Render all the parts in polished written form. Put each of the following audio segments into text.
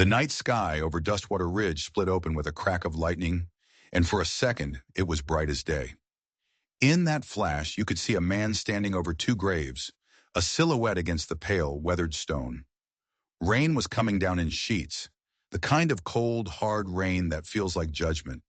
The night sky over Dustwater Ridge split open with a crack of lightning, and for a second it was bright as day. In that flash you could see a man standing over two graves, a silhouette against the pale, weathered stone. Rain was coming down in sheets, the kind of cold, hard rain that feels like judgment.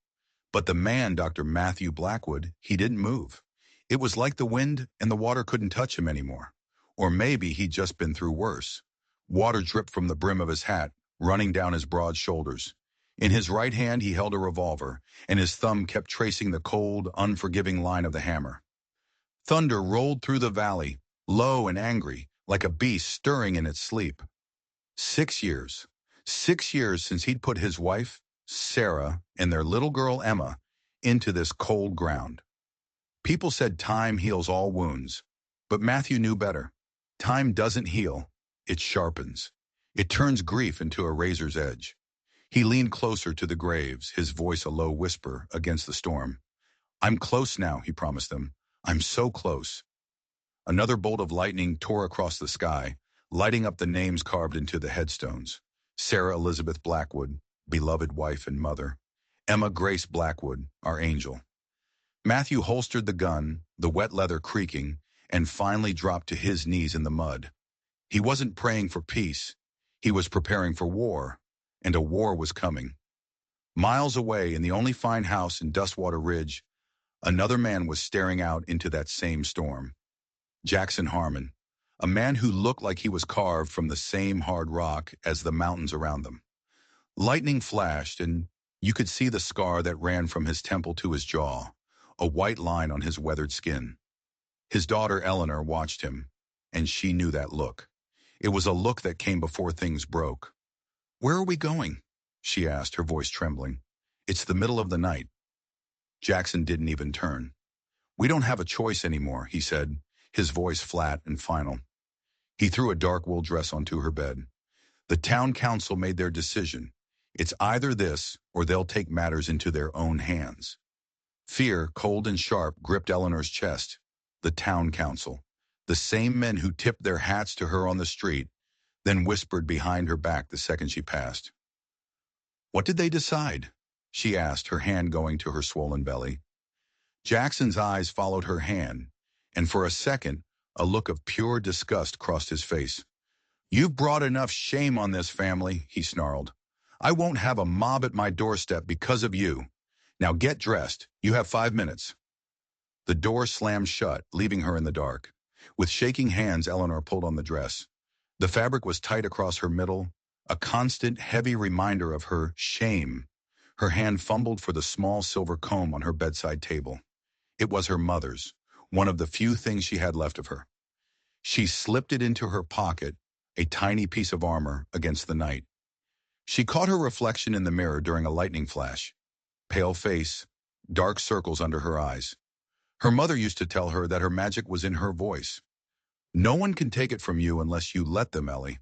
But the man, Dr. Matthew Blackwood, he didn't move. It was like the wind and the water couldn't touch him anymore. Or maybe he'd just been through worse. Water dripped from the brim of his hat, running down his broad shoulders. In his right hand he held a revolver, and his thumb kept tracing the cold, unforgiving line of the hammer. Thunder rolled through the valley, low and angry, like a beast stirring in its sleep. 6 years. 6 years since he'd put his wife, Sarah, and their little girl, Emma, into this cold ground. People said time heals all wounds, but Matthew knew better. Time doesn't heal, it sharpens. It turns grief into a razor's edge. He leaned closer to the graves, his voice a low whisper against the storm. "I'm close now," he promised them. "I'm so close." Another bolt of lightning tore across the sky, lighting up the names carved into the headstones. Sarah Elizabeth Blackwood, beloved wife and mother. Emma Grace Blackwood, our angel. Matthew holstered the gun, the wet leather creaking, and finally dropped to his knees in the mud. He wasn't praying for peace. He was preparing for war, and a war was coming. Miles away, in the only fine house in Dustwater Ridge, another man was staring out into that same storm. Jackson Harmon, a man who looked like he was carved from the same hard rock as the mountains around them. Lightning flashed, and you could see the scar that ran from his temple to his jaw, a white line on his weathered skin. His daughter Eleanor watched him, and she knew that look. It was a look that came before things broke. "Where are we going?" she asked, her voice trembling. "It's the middle of the night." Jackson didn't even turn. "We don't have a choice anymore," he said, his voice flat and final. He threw a dark wool dress onto her bed. "The town council made their decision. It's either this, or they'll take matters into their own hands." Fear, cold and sharp, gripped Eleanor's chest. The town council. The same men who tipped their hats to her on the street, then whispered behind her back the second she passed. "What did they decide?" she asked, her hand going to her swollen belly. Jackson's eyes followed her hand, and for a second, a look of pure disgust crossed his face. "You've brought enough shame on this family," he snarled. "I won't have a mob at my doorstep because of you. Now get dressed. You have 5 minutes." The door slammed shut, leaving her in the dark. With shaking hands, Eleanor pulled on the dress. The fabric was tight across her middle, a constant, heavy reminder of her shame. Her hand fumbled for the small silver comb on her bedside table. It was her mother's, one of the few things she had left of her. She slipped it into her pocket, a tiny piece of armor against the night. She caught her reflection in the mirror during a lightning flash. Pale face, dark circles under her eyes. Her mother used to tell her that her magic was in her voice. "No one can take it from you unless you let them, Ellie."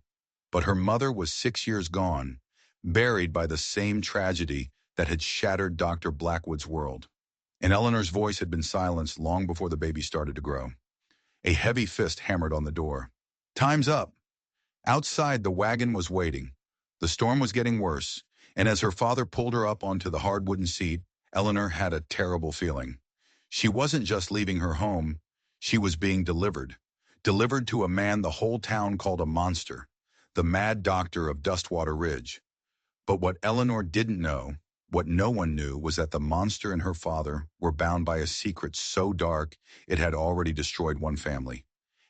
But her mother was 6 years gone, buried by the same tragedy that had shattered Dr. Blackwood's world. And Eleanor's voice had been silenced long before the baby started to grow. A heavy fist hammered on the door. "Time's up." Outside, the wagon was waiting. The storm was getting worse, and as her father pulled her up onto the hard wooden seat, Eleanor had a terrible feeling. She wasn't just leaving her home, she was being delivered. Delivered to a man the whole town called a monster, the mad doctor of Dustwater Ridge. But what Eleanor didn't know, what no one knew, was that the monster and her father were bound by a secret so dark it had already destroyed one family,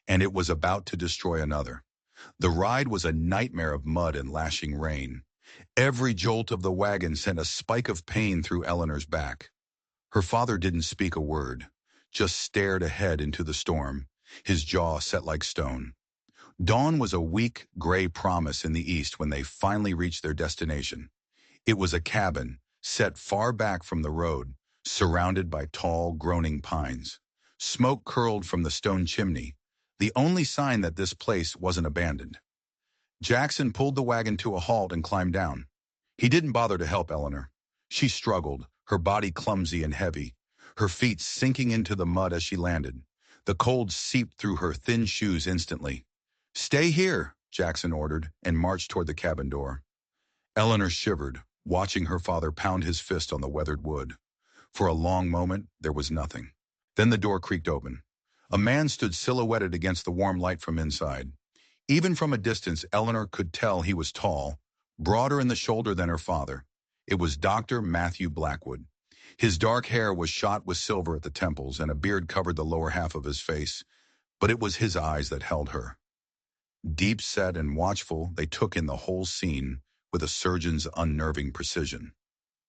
and it was about to destroy another. The ride was a nightmare of mud and lashing rain. Every jolt of the wagon sent a spike of pain through Eleanor's back. Her father didn't speak a word, just stared ahead into the storm, his jaw set like stone. Dawn was a weak, gray promise in the east when they finally reached their destination. It was a cabin, set far back from the road, surrounded by tall, groaning pines. Smoke curled from the stone chimney, the only sign that this place wasn't abandoned. Jackson pulled the wagon to a halt and climbed down. He didn't bother to help Eleanor. She struggled, her body clumsy and heavy, her feet sinking into the mud as she landed. The cold seeped through her thin shoes instantly. "Stay here," Jackson ordered, and marched toward the cabin door. Eleanor shivered, watching her father pound his fist on the weathered wood. For a long moment, there was nothing. Then the door creaked open. A man stood silhouetted against the warm light from inside. Even from a distance, Eleanor could tell he was tall, broader in the shoulder than her father. It was Dr. Matthew Blackwood. His dark hair was shot with silver at the temples, and a beard covered the lower half of his face, but it was his eyes that held her. Deep set and watchful, they took in the whole scene with a surgeon's unnerving precision.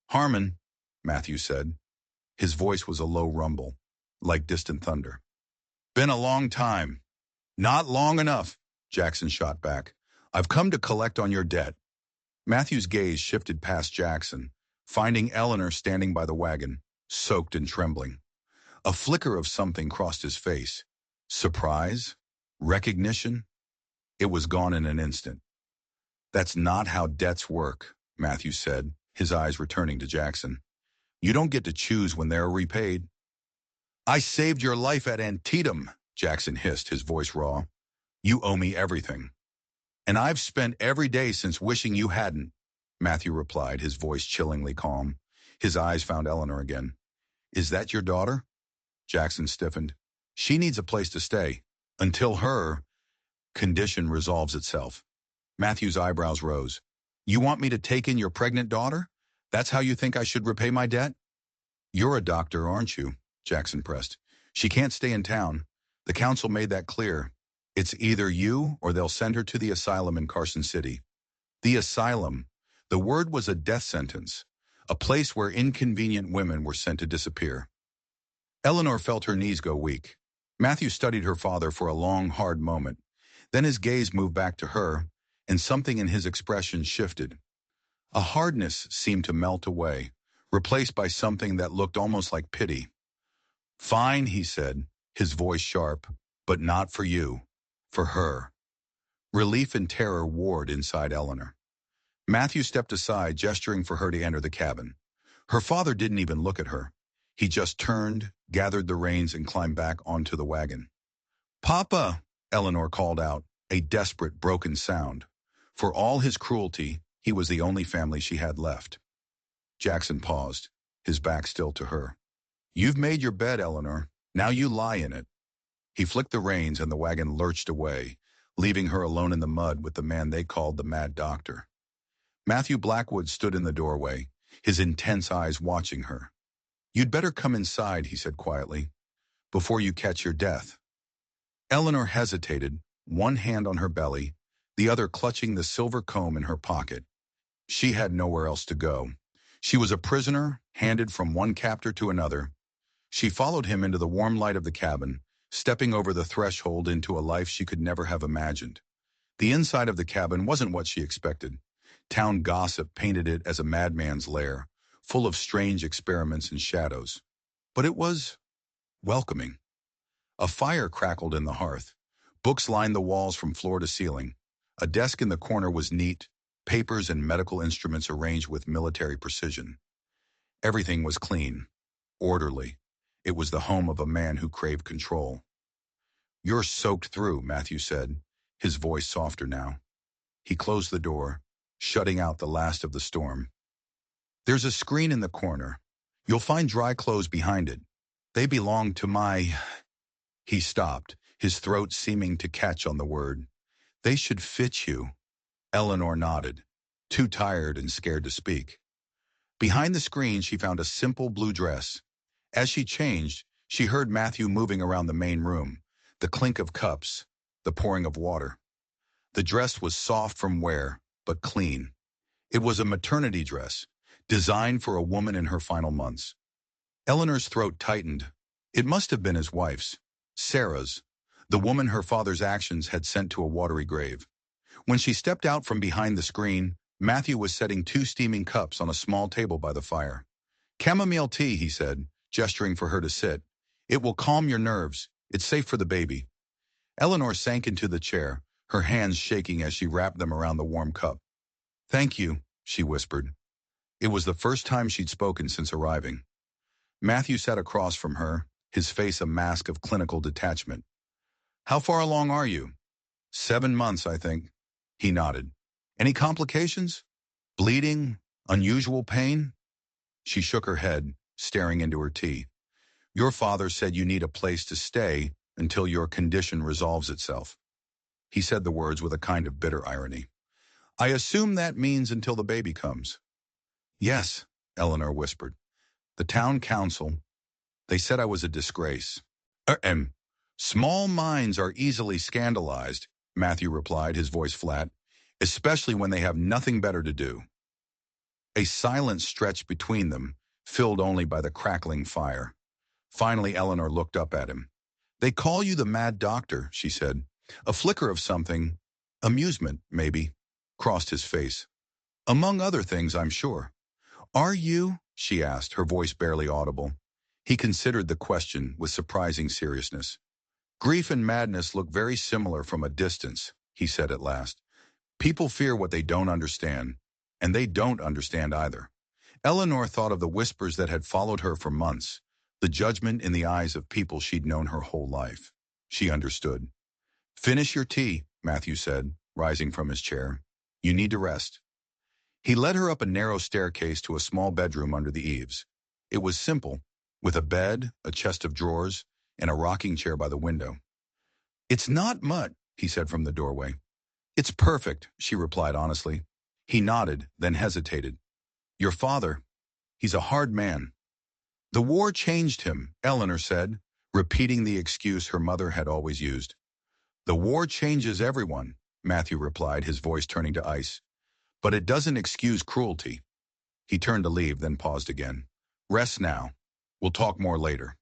"Harmon," Matthew said. His voice was a low rumble, like distant thunder. "Been a long time." "Not long enough," Jackson shot back. "I've come to collect on your debt." Matthew's gaze shifted past Jackson, finding Eleanor standing by the wagon, soaked and trembling. A flicker of something crossed his face. Surprise? Recognition? It was gone in an instant. "That's not how debts work," Matthew said, his eyes returning to Jackson. "You don't get to choose when they're repaid." "I saved your life at Antietam," Jackson hissed, his voice raw. "You owe me everything." "And I've spent every day since wishing you hadn't," Matthew replied, his voice chillingly calm. His eyes found Eleanor again. "Is that your daughter?" Jackson stiffened. "She needs a place to stay. Until her condition resolves itself." Matthew's eyebrows rose. "You want me to take in your pregnant daughter? That's how you think I should repay my debt?" "You're a doctor, aren't you?" Jackson pressed. "She can't stay in town. The council made that clear. It's either you or they'll send her to the asylum in Carson City." The asylum. The word was a death sentence, a place where inconvenient women were sent to disappear. Eleanor felt her knees go weak. Matthew studied her father for a long, hard moment. Then his gaze moved back to her, and something in his expression shifted. A hardness seemed to melt away, replaced by something that looked almost like pity. "Fine," he said, his voice sharp, "but not for you. For her." Relief and terror warred inside Eleanor. Matthew stepped aside, gesturing for her to enter the cabin. Her father didn't even look at her. He just turned, gathered the reins, and climbed back onto the wagon. "Papa," Eleanor called out, a desperate, broken sound. For all his cruelty, he was the only family she had left. Jackson paused, his back still to her. "You've made your bed, Eleanor. Now you lie in it." He flicked the reins and the wagon lurched away, leaving her alone in the mud with the man they called the Mad Doctor. Matthew Blackwood stood in the doorway, his intense eyes watching her. "You'd better come inside," he said quietly, "before you catch your death." Eleanor hesitated, one hand on her belly, the other clutching the silver comb in her pocket. She had nowhere else to go. She was a prisoner, handed from one captor to another. She followed him into the warm light of the cabin, stepping over the threshold into a life she could never have imagined. The inside of the cabin wasn't what she expected. Town gossip painted it as a madman's lair, full of strange experiments and shadows. But it was welcoming. A fire crackled in the hearth. Books lined the walls from floor to ceiling. A desk in the corner was neat, papers and medical instruments arranged with military precision. Everything was clean, orderly. It was the home of a man who craved control. "You're soaked through," Matthew said, his voice softer now. He closed the door, shutting out the last of the storm. "There's a screen in the corner. You'll find dry clothes behind it. They belong to my—" He stopped, his throat seeming to catch on the word. "They should fit you." Eleanor nodded, too tired and scared to speak. Behind the screen, she found a simple blue dress. As she changed, she heard Matthew moving around the main room, the clink of cups, the pouring of water. The dress was soft from wear, but clean. It was a maternity dress, designed for a woman in her final months. Eleanor's throat tightened. It must have been his wife's, Sarah's, the woman her father's actions had sent to a watery grave. When she stepped out from behind the screen, Matthew was setting two steaming cups on a small table by the fire. "Chamomile tea," he said, gesturing for her to sit. "It will calm your nerves. It's safe for the baby." Eleanor sank into the chair, her hands shaking as she wrapped them around the warm cup. "Thank you," she whispered. It was the first time she'd spoken since arriving. Matthew sat across from her, his face a mask of clinical detachment. "How far along are you?" 7 months, I think." He nodded. "Any complications?" Bleeding? Unusual pain? She shook her head, staring into her tea. Your father said you need a place to stay until your condition resolves itself. He said the words with a kind of bitter irony. I assume that means until the baby comes. Yes, Eleanor whispered. The town council, they said I was a disgrace. And small minds are easily scandalized, Matthew replied, his voice flat, especially when they have nothing better to do. A silence stretched between them, filled only by the crackling fire. Finally, Eleanor looked up at him. They call you the mad doctor, she said. A flicker of something, amusement, maybe, crossed his face. Among other things, I'm sure. Are you? She asked, her voice barely audible. He considered the question with surprising seriousness. Grief and madness look very similar from a distance, he said at last. People fear what they don't understand, and they don't understand either. Eleanor thought of the whispers that had followed her for months, the judgment in the eyes of people she'd known her whole life. She understood. Finish your tea, Matthew said, rising from his chair. You need to rest. He led her up a narrow staircase to a small bedroom under the eaves. It was simple, with a bed, a chest of drawers, and a rocking chair by the window. It's not much, he said from the doorway. It's perfect, she replied honestly. He nodded, then hesitated. Your father, he's a hard man. The war changed him, Eleanor said, repeating the excuse her mother had always used. The war changes everyone, Matthew replied, his voice turning to ice. But it doesn't excuse cruelty. He turned to leave, then paused again. Rest now. We'll talk more later.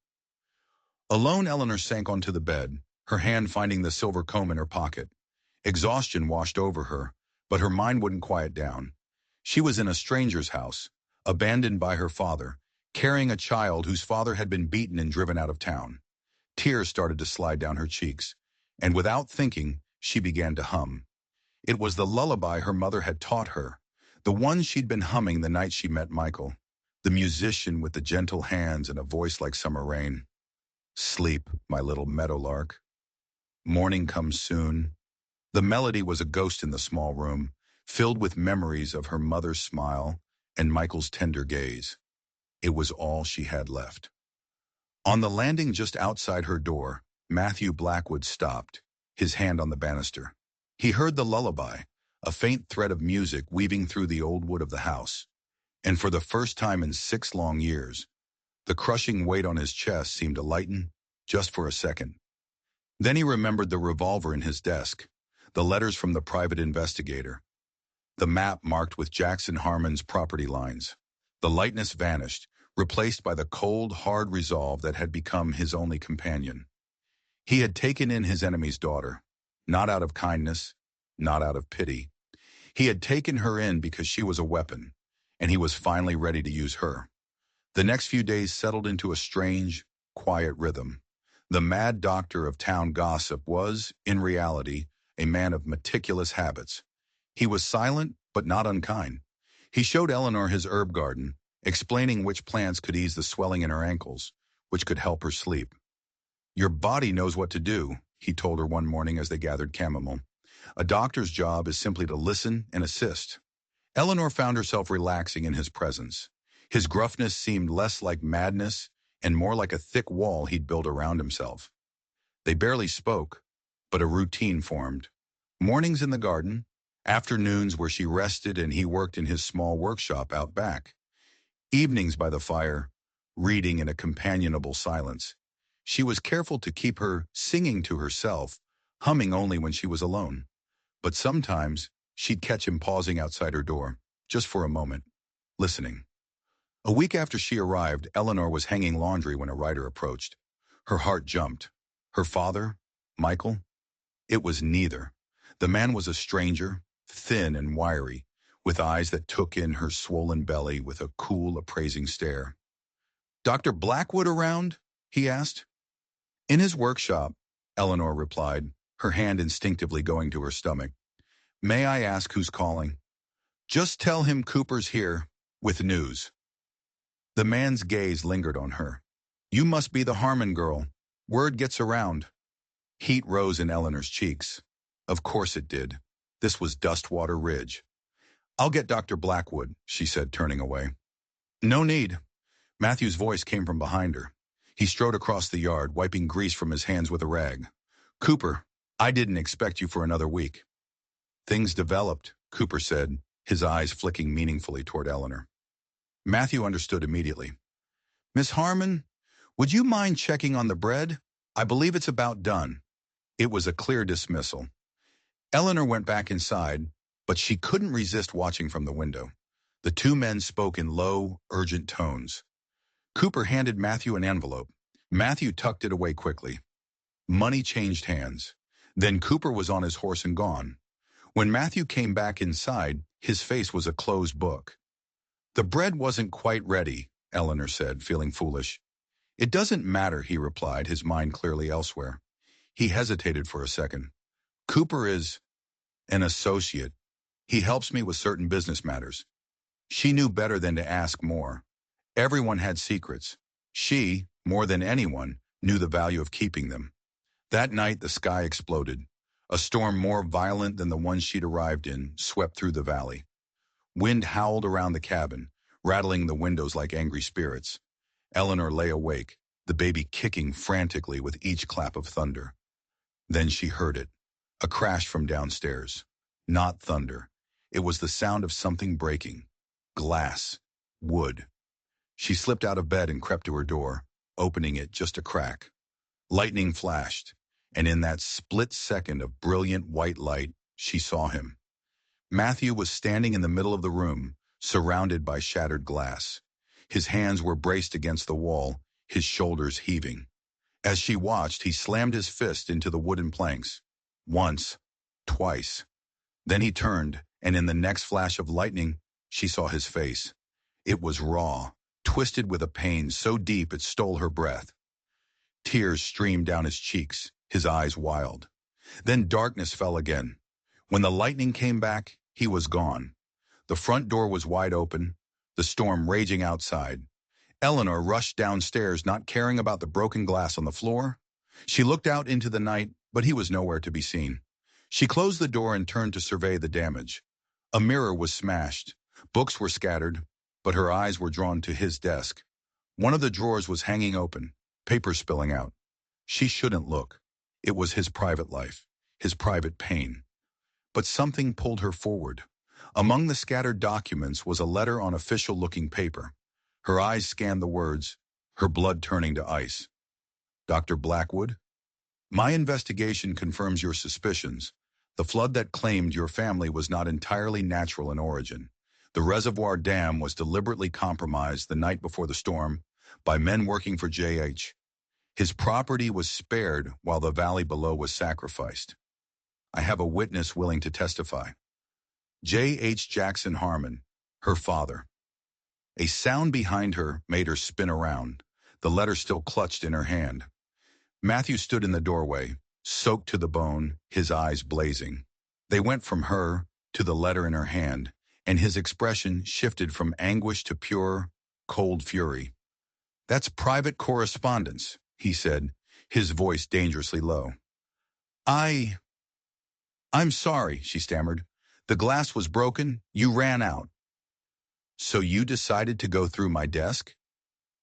Alone, Eleanor sank onto the bed, her hand finding the silver comb in her pocket. Exhaustion washed over her, but her mind wouldn't quiet down. She was in a stranger's house, abandoned by her father, carrying a child whose father had been beaten and driven out of town. Tears started to slide down her cheeks, and without thinking, she began to hum. It was the lullaby her mother had taught her, the one she'd been humming the night she met Michael, the musician with the gentle hands and a voice like summer rain. Sleep, my little meadowlark. Morning comes soon. The melody was a ghost in the small room, filled with memories of her mother's smile and Michael's tender gaze. It was all she had left. On the landing just outside her door, Matthew Blackwood stopped, his hand on the banister. He heard the lullaby, a faint thread of music weaving through the old wood of the house. And for the first time in 6 long years, the crushing weight on his chest seemed to lighten, just for a second. Then he remembered the revolver in his desk, the letters from the private investigator, the map marked with Jackson Harmon's property lines. The lightness vanished, replaced by the cold, hard resolve that had become his only companion. He had taken in his enemy's daughter, not out of kindness, not out of pity. He had taken her in because she was a weapon, and he was finally ready to use her. The next few days settled into a strange, quiet rhythm. The mad doctor of town gossip was, in reality, a man of meticulous habits. He was silent, but not unkind. He showed Eleanor his herb garden, explaining which plants could ease the swelling in her ankles, which could help her sleep. Your body knows what to do, he told her one morning as they gathered chamomile. A doctor's job is simply to listen and assist. Eleanor found herself relaxing in his presence. His gruffness seemed less like madness and more like a thick wall he'd built around himself. They barely spoke, but a routine formed. Mornings in the garden, afternoons where she rested and he worked in his small workshop out back. Evenings by the fire, reading in a companionable silence. She was careful to keep her singing to herself, humming only when she was alone. But sometimes she'd catch him pausing outside her door, just for a moment, listening. A week after she arrived, Eleanor was hanging laundry when a rider approached. Her heart jumped. Her father? Michael? It was neither. The man was a stranger, thin and wiry, with eyes that took in her swollen belly with a cool, appraising stare. Dr. Blackwood around? He asked. In his workshop, Eleanor replied, her hand instinctively going to her stomach. May I ask who's calling? Just tell him Cooper's here, with news. The man's gaze lingered on her. You must be the Harmon girl. Word gets around. Heat rose in Eleanor's cheeks. Of course it did. This was Dustwater Ridge. I'll get Dr. Blackwood, she said, turning away. No need. Matthew's voice came from behind her. He strode across the yard, wiping grease from his hands with a rag. Cooper, I didn't expect you for another week. Things developed, Cooper said, his eyes flicking meaningfully toward Eleanor. Matthew understood immediately. Miss Harmon, would you mind checking on the bread? I believe it's about done. It was a clear dismissal. Eleanor went back inside, but she couldn't resist watching from the window. The two men spoke in low, urgent tones. Cooper handed Matthew an envelope. Matthew tucked it away quickly. Money changed hands. Then Cooper was on his horse and gone. When Matthew came back inside, his face was a closed book. The bread wasn't quite ready, Eleanor said, feeling foolish. It doesn't matter, he replied, his mind clearly elsewhere. He hesitated for a second. Cooper is an associate. He helps me with certain business matters. She knew better than to ask more. Everyone had secrets. She, more than anyone, knew the value of keeping them. That night, the sky exploded. A storm more violent than the one she'd arrived in swept through the valley. Wind howled around the cabin, rattling the windows like angry spirits. Eleanor lay awake, the baby kicking frantically with each clap of thunder. Then she heard it, a crash from downstairs. Not thunder. It was the sound of something breaking. Glass. Wood. She slipped out of bed and crept to her door, opening it just a crack. Lightning flashed, and in that split second of brilliant white light, she saw him. Matthew was standing in the middle of the room, surrounded by shattered glass. His hands were braced against the wall, his shoulders heaving. As she watched, he slammed his fist into the wooden planks. Once, twice. Then he turned, and in the next flash of lightning, she saw his face. It was raw, twisted with a pain so deep it stole her breath. Tears streamed down his cheeks, his eyes wild. Then darkness fell again. When the lightning came back, he was gone. The front door was wide open, the storm raging outside. Eleanor rushed downstairs, not caring about the broken glass on the floor. She looked out into the night, but he was nowhere to be seen. She closed the door and turned to survey the damage. A mirror was smashed. Books were scattered, but her eyes were drawn to his desk. One of the drawers was hanging open, paper spilling out. She shouldn't look. It was his private life, his private pain. But something pulled her forward. Among the scattered documents was a letter on official-looking paper. Her eyes scanned the words, her blood turning to ice. Dr. Blackwood? My investigation confirms your suspicions. The flood that claimed your family was not entirely natural in origin. The reservoir dam was deliberately compromised the night before the storm by men working for J.H. His property was spared while the valley below was sacrificed. I have a witness willing to testify. J.H. Jackson Harmon, her father. A sound behind her made her spin around, the letter still clutched in her hand. Matthew stood in the doorway, soaked to the bone, his eyes blazing. They went from her to the letter in her hand, and his expression shifted from anguish to pure, cold fury. That's private correspondence, he said, his voice dangerously low. I'm sorry, she stammered. The glass was broken. You ran out. So you decided to go through my desk?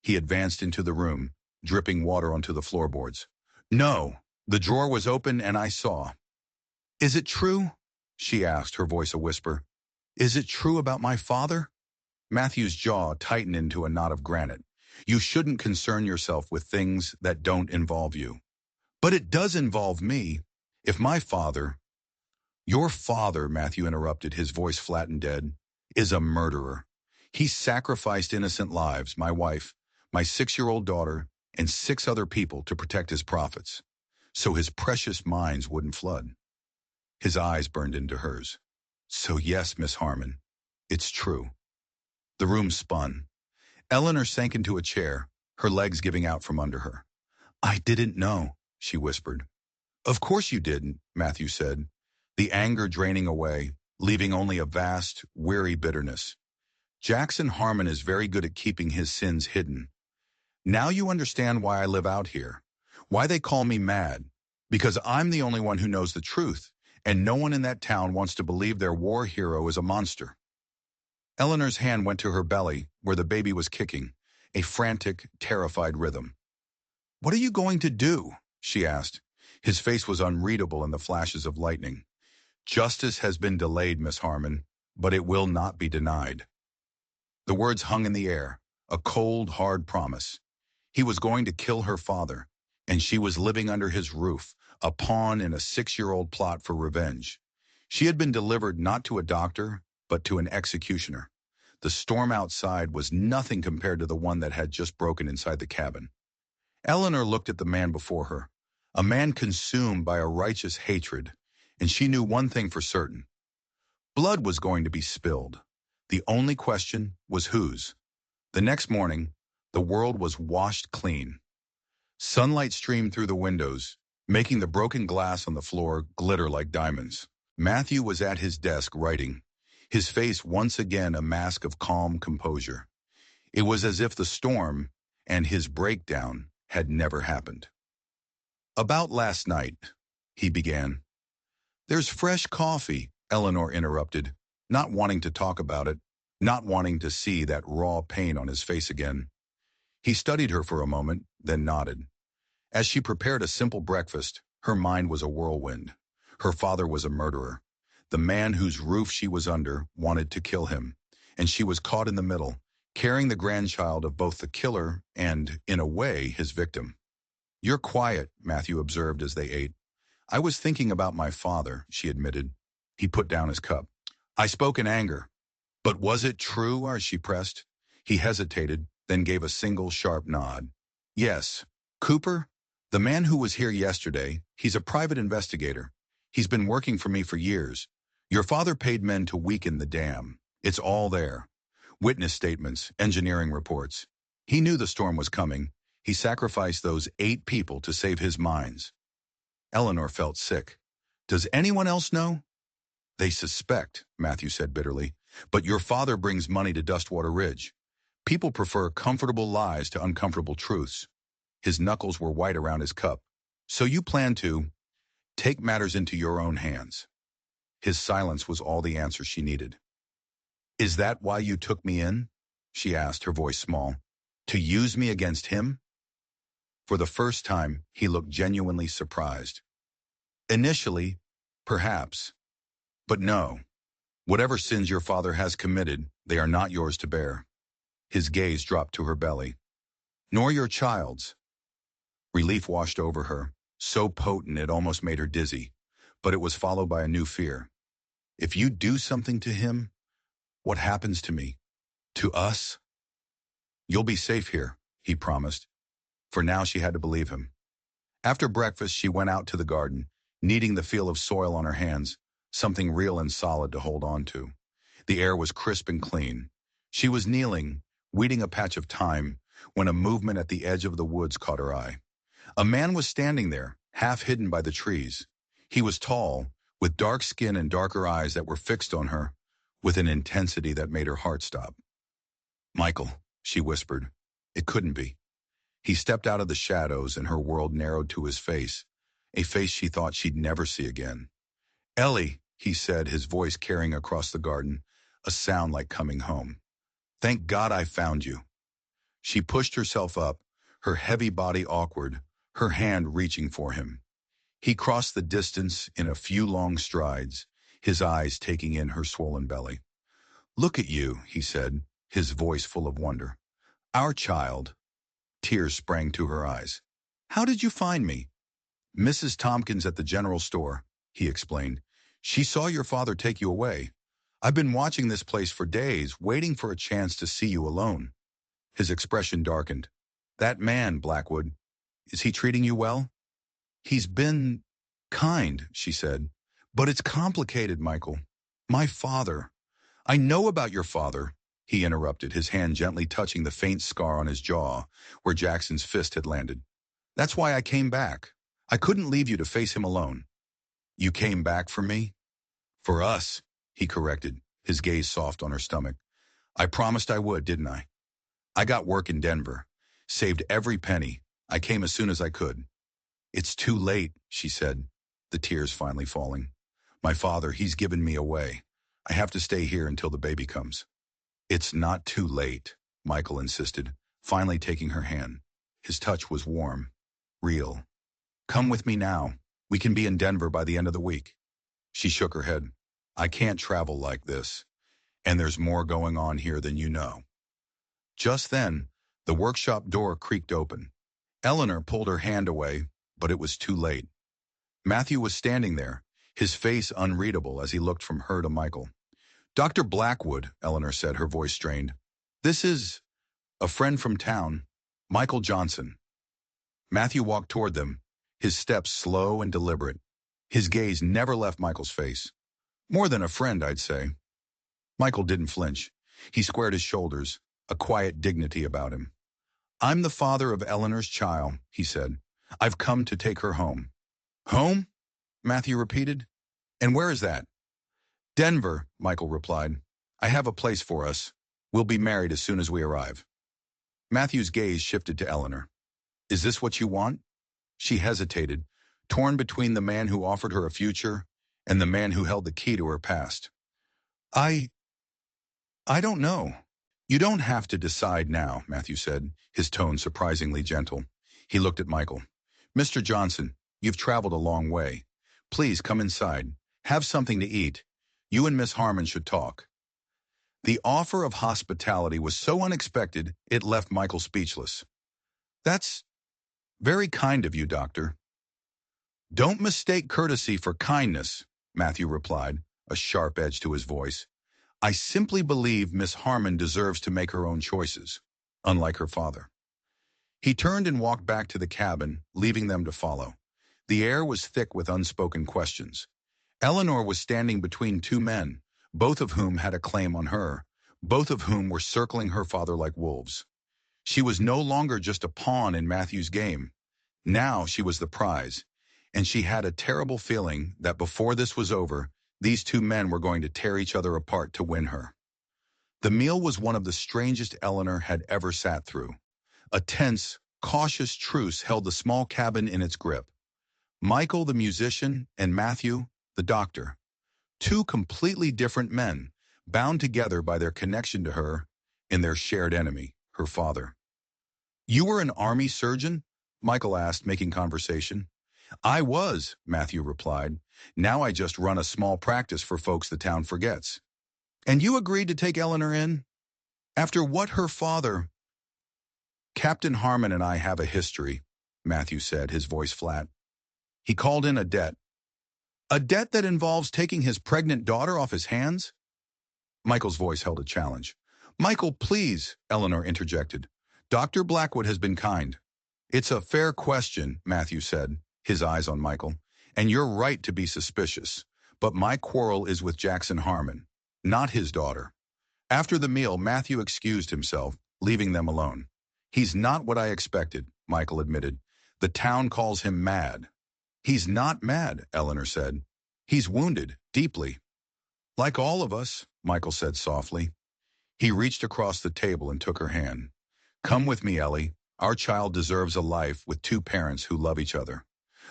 He advanced into the room, dripping water onto the floorboards. No, the drawer was open and I saw. Is it true? She asked, her voice a whisper. Is it true about my father? Matthew's jaw tightened into a knot of granite. You shouldn't concern yourself with things that don't involve you. But it does involve me. If my father... Your father, Matthew interrupted, his voice flat and dead, is a murderer. He sacrificed innocent lives, my wife, my 6-year-old daughter, and 6 other people to protect his profits, so his precious mines wouldn't flood. His eyes burned into hers. So yes, Miss Harmon, it's true. The room spun. Eleanor sank into a chair, her legs giving out from under her. I didn't know, she whispered. Of course you didn't, Matthew said, the anger draining away, leaving only a vast, weary bitterness. Jackson Harmon is very good at keeping his sins hidden. Now you understand why I live out here, why they call me mad, because I'm the only one who knows the truth, and no one in that town wants to believe their war hero is a monster. Eleanor's hand went to her belly, where the baby was kicking, a frantic, terrified rhythm. "What are you going to do?" she asked. His face was unreadable in the flashes of lightning. "Justice has been delayed, Miss Harmon, but it will not be denied." The words hung in the air, a cold, hard promise. He was going to kill her father, and she was living under his roof, a pawn in a 6-year-old plot for revenge. She had been delivered not to a doctor, but to an executioner. The storm outside was nothing compared to the one that had just broken inside the cabin. Eleanor looked at the man before her, a man consumed by a righteous hatred, and she knew one thing for certain. Blood was going to be spilled. The only question was whose. The next morning, the world was washed clean. Sunlight streamed through the windows, making the broken glass on the floor glitter like diamonds. Matthew was at his desk writing, his face once again a mask of calm composure. It was as if the storm and his breakdown had never happened. "About last night," he began. "There's fresh coffee," Eleanor interrupted, not wanting to talk about it, not wanting to see that raw pain on his face again. He studied her for a moment, then nodded. As she prepared a simple breakfast, her mind was a whirlwind. Her father was a murderer. The man whose roof she was under wanted to kill him, and she was caught in the middle, carrying the grandchild of both the killer and, in a way, his victim. "You're quiet," Matthew observed as they ate. "I was thinking about my father," she admitted. He put down his cup. "I spoke in anger. But was it true?" she pressed. He hesitated, then gave a single sharp nod. "Yes. Cooper? The man who was here yesterday, he's a private investigator. He's been working for me for years. Your father paid men to weaken the dam. It's all there. Witness statements, engineering reports. He knew the storm was coming. He sacrificed those 8 people to save his mines." Eleanor felt sick. "Does anyone else know?" "They suspect," Matthew said bitterly. "But your father brings money to Dustwater Ridge. People prefer comfortable lies to uncomfortable truths." His knuckles were white around his cup. "So you plan to take matters into your own hands." His silence was all the answer she needed. "Is that why you took me in?" she asked, her voice small. "To use me against him?" For the first time, he looked genuinely surprised. "Initially, perhaps. But no. Whatever sins your father has committed, they are not yours to bear." His gaze dropped to her belly. "Nor your child's." Relief washed over her, so potent it almost made her dizzy, but it was followed by a new fear. "If you do something to him, what happens to me? To us?" "You'll be safe here," he promised. For now she had to believe him. After breakfast, she went out to the garden, kneading the feel of soil on her hands, something real and solid to hold on to. The air was crisp and clean. She was kneeling, weeding a patch of thyme, when a movement at the edge of the woods caught her eye. A man was standing there, half hidden by the trees. He was tall, with dark skin and darker eyes that were fixed on her, with an intensity that made her heart stop. "Michael," she whispered. It couldn't be. He stepped out of the shadows and her world narrowed to his face, a face she thought she'd never see again. "Ellie," he said, his voice carrying across the garden, a sound like coming home. "Thank God I found you." She pushed herself up, her heavy body awkward, her hand reaching for him. He crossed the distance in a few long strides, his eyes taking in her swollen belly. "Look at you," he said, his voice full of wonder. "Our child." Tears sprang to her eyes. "How did you find me?" "Mrs. Tompkins at the general store," he explained. "She saw your father take you away. I've been watching this place for days, waiting for a chance to see you alone." His expression darkened. "That man, Blackwood, is he treating you well?" "He's been kind," she said. "But it's complicated, Michael. My father." "I know about your father," he interrupted, his hand gently touching the faint scar on his jaw where Jackson's fist had landed. "That's why I came back. I couldn't leave you to face him alone." "You came back for me?" "For us," he corrected, his gaze soft on her stomach. "I promised I would, didn't I? I got work in Denver. Saved every penny. I came as soon as I could." "It's too late," she said, the tears finally falling. "My father, he's given me away. I have to stay here until the baby comes." It's not too late, Michael insisted, finally taking her hand. His touch was warm, real. Come with me now. We can be in Denver by the end of the week. She shook her head. I can't travel like this, and there's more going on here than you know. Just then, the workshop door creaked open. Eleanor pulled her hand away, but it was too late. Matthew was standing there, his face unreadable as he looked from her to Michael. Dr. Blackwood, Eleanor said, her voice strained. This is a friend from town, Michael Johnson. Matthew walked toward them, his steps slow and deliberate. His gaze never left Michael's face. More than a friend, I'd say. Michael didn't flinch. He squared his shoulders, a quiet dignity about him. I'm the father of Eleanor's child, he said. I've come to take her home. Home? Matthew repeated. And where is that? Denver, Michael replied. I have a place for us. We'll be married as soon as we arrive. Matthew's gaze shifted to Eleanor. Is this what you want? She hesitated, torn between the man who offered her a future and the man who held the key to her past. I don't know. You don't have to decide now, Matthew said, his tone surprisingly gentle. He looked at Michael. Mr. Johnson, you've traveled a long way. Please come inside. Have something to eat. You and Miss Harmon should talk. The offer of hospitality was so unexpected, it left Michael speechless. That's very kind of you, Doctor. Don't mistake courtesy for kindness, Matthew replied, a sharp edge to his voice. I simply believe Miss Harmon deserves to make her own choices, unlike her father. He turned and walked back to the cabin, leaving them to follow. The air was thick with unspoken questions. Eleanor was standing between two men, both of whom had a claim on her, both of whom were circling her father like wolves. She was no longer just a pawn in Matthew's game. Now she was the prize, and she had a terrible feeling that before this was over, these two men were going to tear each other apart to win her. The meal was one of the strangest Eleanor had ever sat through. A tense, cautious truce held the small cabin in its grip. Michael, the musician, and Matthew, the doctor. Two completely different men, bound together by their connection to her and their shared enemy, her father. You were an army surgeon? Michael asked, making conversation. I was, Matthew replied. Now I just run a small practice for folks the town forgets. And you agreed to take Eleanor in? After what her father... Captain Harmon and I have a history, Matthew said, his voice flat. He called in a debt. A debt that involves taking his pregnant daughter off his hands? Michael's voice held a challenge. Michael, please, Eleanor interjected. Dr. Blackwood has been kind. It's a fair question, Matthew said, his eyes on Michael. And you're right to be suspicious. But my quarrel is with Jackson Harmon, not his daughter. After the meal, Matthew excused himself, leaving them alone. He's not what I expected, Michael admitted. The town calls him mad. He's not mad, Eleanor said. He's wounded, deeply. Like all of us, Michael said softly. He reached across the table and took her hand. Come with me, Ellie. Our child deserves a life with two parents who love each other.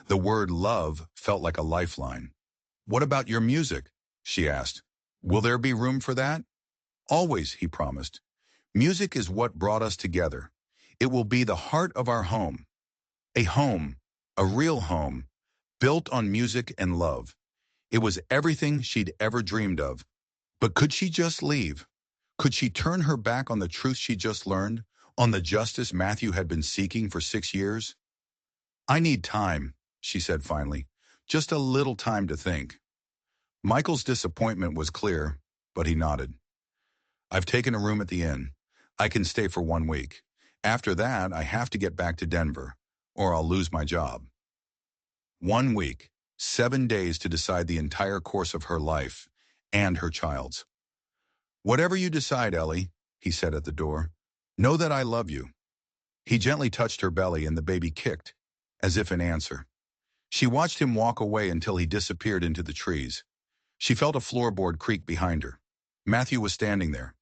The word love felt like a lifeline. What about your music? She asked. Will there be room for that? Always, he promised. Music is what brought us together. It will be the heart of our home. A real home, built on music and love. It was everything she'd ever dreamed of. But could she just leave? Could she turn her back on the truth she just learned, on the justice Matthew had been seeking for 6 years? I need time, she said finally. Just a little time to think. Michael's disappointment was clear, but he nodded. I've taken a room at the inn. I can stay for 1 week. After that, I have to get back to Denver, or I'll lose my job. 1 week, 7 days to decide the entire course of her life and her child's. Whatever you decide, Ellie, he said at the door, know that I love you. He gently touched her belly and the baby kicked, as if in answer. She watched him walk away until he disappeared into the trees. She felt a floorboard creak behind her. Matthew was standing there.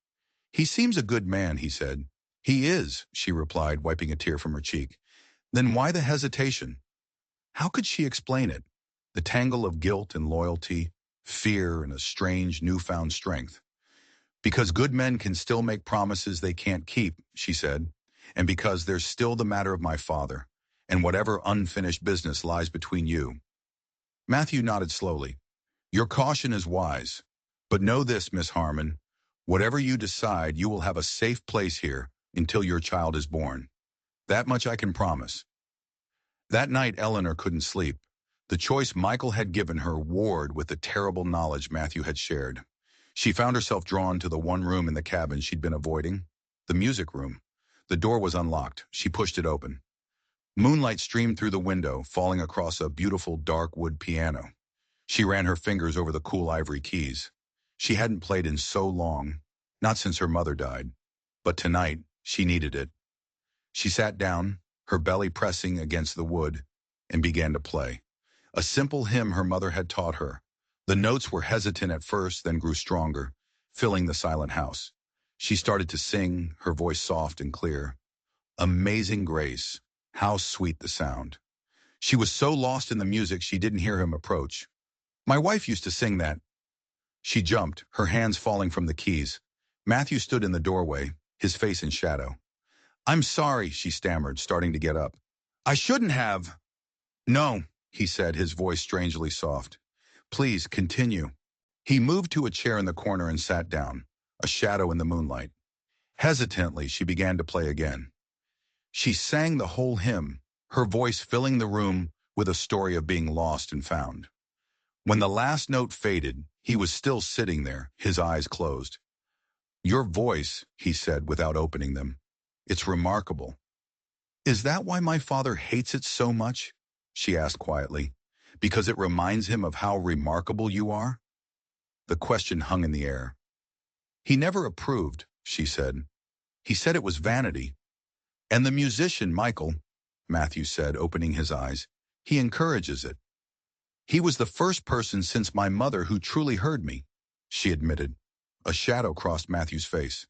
He seems a good man, he said. He is, she replied, wiping a tear from her cheek. Then why the hesitation? How could she explain it? The tangle of guilt and loyalty, fear and a strange newfound strength. Because good men can still make promises they can't keep, she said, and because there's still the matter of my father, and whatever unfinished business lies between you. Matthew nodded slowly. Your caution is wise. But know this, Miss Harmon, whatever you decide, you will have a safe place here until your child is born. That much I can promise. That night, Eleanor couldn't sleep. The choice Michael had given her warred with the terrible knowledge Matthew had shared. She found herself drawn to the one room in the cabin she'd been avoiding, the music room. The door was unlocked. She pushed it open. Moonlight streamed through the window, falling across a beautiful dark wood piano. She ran her fingers over the cool ivory keys. She hadn't played in so long, not since her mother died. But tonight, she needed it. She sat down, her belly pressing against the wood, and began to play. A simple hymn her mother had taught her. The notes were hesitant at first, then grew stronger, filling the silent house. She started to sing, her voice soft and clear. Amazing grace, how sweet the sound. She was so lost in the music she didn't hear him approach. My wife used to sing that. She jumped, her hands falling from the keys. Matthew stood in the doorway, his face in shadow. I'm sorry, she stammered, starting to get up. I shouldn't have. No, he said, his voice strangely soft. Please, continue. He moved to a chair in the corner and sat down, a shadow in the moonlight. Hesitantly, she began to play again. She sang the whole hymn, her voice filling the room with a story of being lost and found. When the last note faded, he was still sitting there, his eyes closed. Your voice, he said without opening them. It's remarkable. Is that why my father hates it so much? She asked quietly. Because it reminds him of how remarkable you are? The question hung in the air. He never approved, she said. He said it was vanity. And the musician, Michael, Matthew said, opening his eyes, he encourages it. He was the first person since my mother who truly heard me, she admitted. A shadow crossed Matthew's face.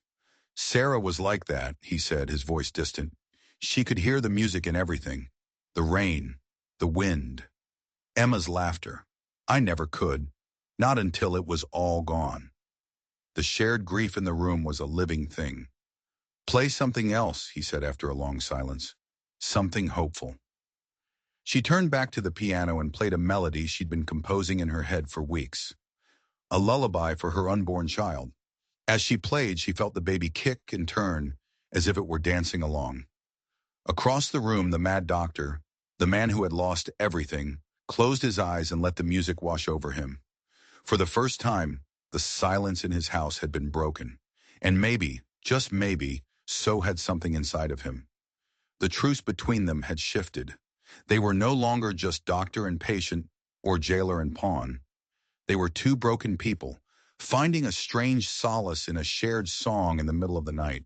Sarah was like that, he said, his voice distant. She could hear the music in everything. The rain, the wind, Emma's laughter. I never could, not until it was all gone. The shared grief in the room was a living thing. Play something else, he said after a long silence. Something hopeful. She turned back to the piano and played a melody she'd been composing in her head for weeks. A lullaby for her unborn child. As she played, she felt the baby kick and turn as if it were dancing along. Across the room, the mad doctor, the man who had lost everything, closed his eyes and let the music wash over him. For the first time, the silence in his house had been broken. And maybe, just maybe, so had something inside of him. The truce between them had shifted. They were no longer just doctor and patient or jailer and pawn. They were two broken people, finding a strange solace in a shared song in the middle of the night.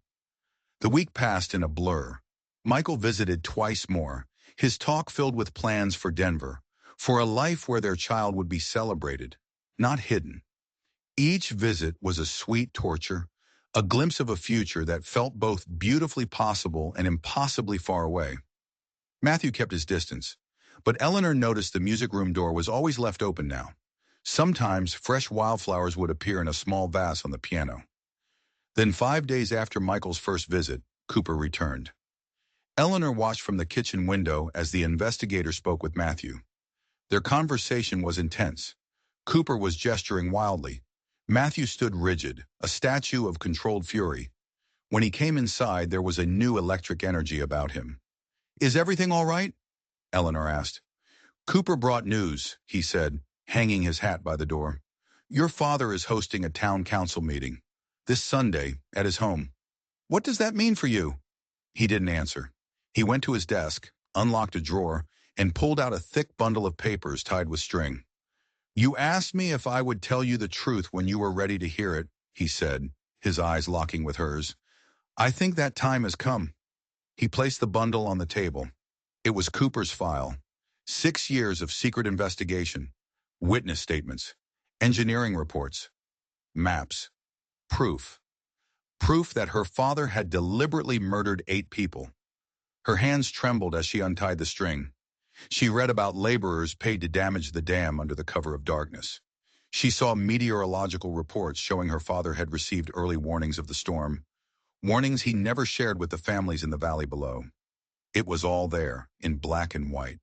The week passed in a blur. Michael visited twice more, his talk filled with plans for Denver, for a life where their child would be celebrated, not hidden. Each visit was a sweet torture, a glimpse of a future that felt both beautifully possible and impossibly far away. Matthew kept his distance, but Eleanor noticed the music room door was always left open now. Sometimes fresh wildflowers would appear in a small vase on the piano. Then 5 days after Michael's first visit, Cooper returned. Eleanor watched from the kitchen window as the investigator spoke with Matthew. Their conversation was intense. Cooper was gesturing wildly. Matthew stood rigid, a statue of controlled fury. When he came inside, there was a new electric energy about him. Is everything all right? Eleanor asked. Cooper brought news, he said, hanging his hat by the door. Your father is hosting a town council meeting this Sunday at his home. What does that mean for you? He didn't answer. He went to his desk, unlocked a drawer, and pulled out a thick bundle of papers tied with string. You asked me if I would tell you the truth when you were ready to hear it, he said, his eyes locking with hers. I think that time has come. He placed the bundle on the table. It was Cooper's file. 6 years of secret investigation, witness statements, engineering reports, maps, proof. Proof that her father had deliberately murdered 8 people. Her hands trembled as she untied the string. She read about laborers paid to damage the dam under the cover of darkness. She saw meteorological reports showing her father had received early warnings of the storm, warnings he never shared with the families in the valley below. It was all there, in black and white.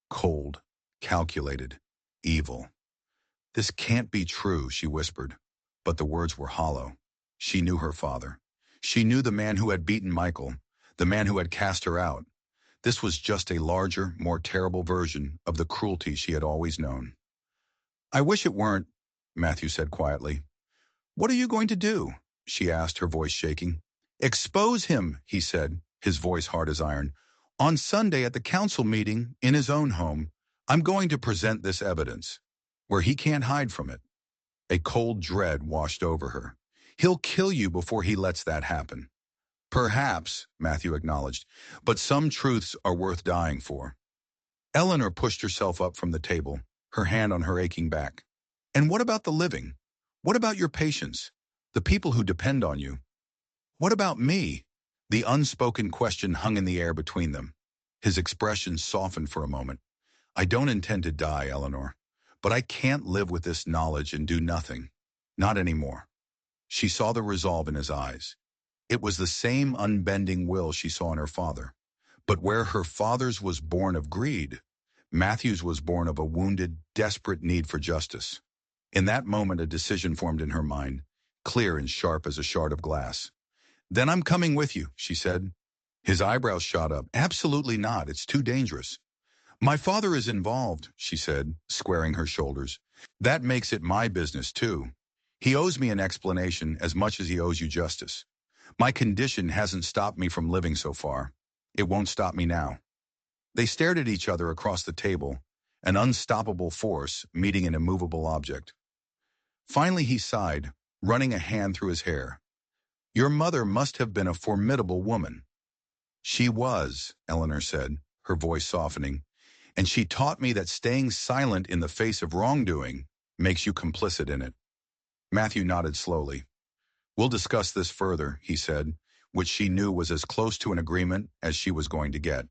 Cold, calculated, evil. "This can't be true," she whispered. But the words were hollow. She knew her father. She knew the man who had beaten Michael, the man who had cast her out. This was just a larger, more terrible version of the cruelty she had always known. "I wish it weren't," Matthew said quietly. "What are you going to do?" she asked, her voice shaking. "Expose him," he said, his voice hard as iron. "On Sunday at the council meeting, in his own home, I'm going to present this evidence, where he can't hide from it." A cold dread washed over her. "He'll kill you before he lets that happen." "Perhaps," Matthew acknowledged, "but some truths are worth dying for." Eleanor pushed herself up from the table, her hand on her aching back. "And what about the living? What about your patients? The people who depend on you? What about me?" The unspoken question hung in the air between them. His expression softened for a moment. "I don't intend to die, Eleanor, but I can't live with this knowledge and do nothing. Not anymore." She saw the resolve in his eyes. It was the same unbending will she saw in her father. But where her father's was born of greed, Matthew's was born of a wounded, desperate need for justice. In that moment, a decision formed in her mind, clear and sharp as a shard of glass. "Then I'm coming with you," she said. His eyebrows shot up. "Absolutely not. It's too dangerous." "My father is involved," she said, squaring her shoulders. "That makes it my business, too. He owes me an explanation as much as he owes you justice. My condition hasn't stopped me from living so far. It won't stop me now." They stared at each other across the table, an unstoppable force meeting an immovable object. Finally he sighed, running a hand through his hair. "Your mother must have been a formidable woman." "She was," Eleanor said, her voice softening, "and she taught me that staying silent in the face of wrongdoing makes you complicit in it." Matthew nodded slowly. "We'll discuss this further," he said, which she knew was as close to an agreement as she was going to get.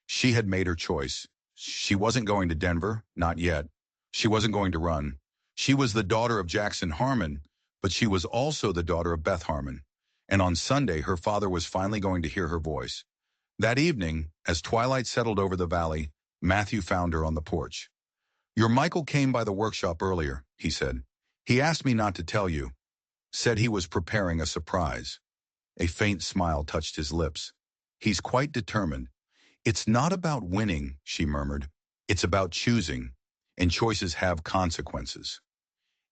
She had made her choice. She wasn't going to Denver, not yet. She wasn't going to run. She was the daughter of Jackson Harmon, but she was also the daughter of Beth Harmon. And on Sunday, her father was finally going to hear her voice. That evening, as twilight settled over the valley, Matthew found her on the porch. "Your Michael came by the workshop earlier," he said. "He asked me not to tell you. Said he was preparing a surprise." A faint smile touched his lips. "He's quite determined. It's not about winning," she murmured. "It's about choosing, and choices have consequences."